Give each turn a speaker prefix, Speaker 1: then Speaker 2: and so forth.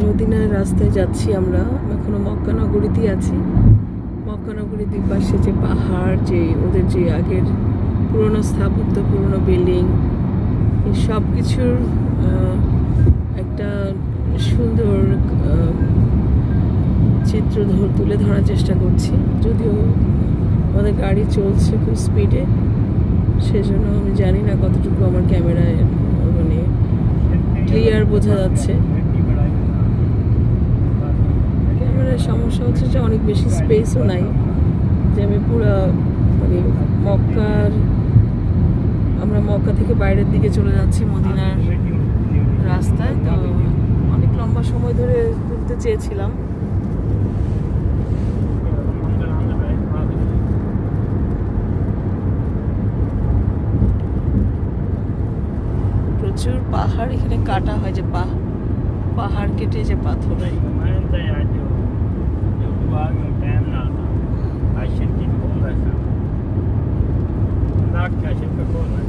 Speaker 1: মদিনার রাস্তায় যাচ্ছি আমরা, এখনো মক্কা নগরীতেই আছি। মক্কা নগরীর দুই পাশে যে পাহাড়, যে ওদের যে আগের পুরনো স্থাপত্য, পুরনো বিল্ডিং, এই সব কিছুর একটা সুন্দর চিত্র তুলে ধরার চেষ্টা করছি। যদিও আমাদের গাড়ি চলছে খুব স্পিডে, সেজন্য আমি জানি না কতটুকু আমার ক্যামেরায় মানে ক্লিয়ার বোঝা যাচ্ছে। ক্যামেরার সমস্যা হচ্ছে যে অনেক বেশি স্পেসও নাই, যে আমি পুরো মানে আমরা মক্কা থেকে বাইরের দিকে চলে যাচ্ছি মদিনার রাস্তায়। তো অনেক লম্বা সময় ধরে ঘুরতে চেয়েছিলাম। প্রচুর পাহাড় এখানে কাটা হয়, যে পাহাড় কেটে যে পাথর।
Speaker 2: Kanske inte på det. Nack kanske inte på det.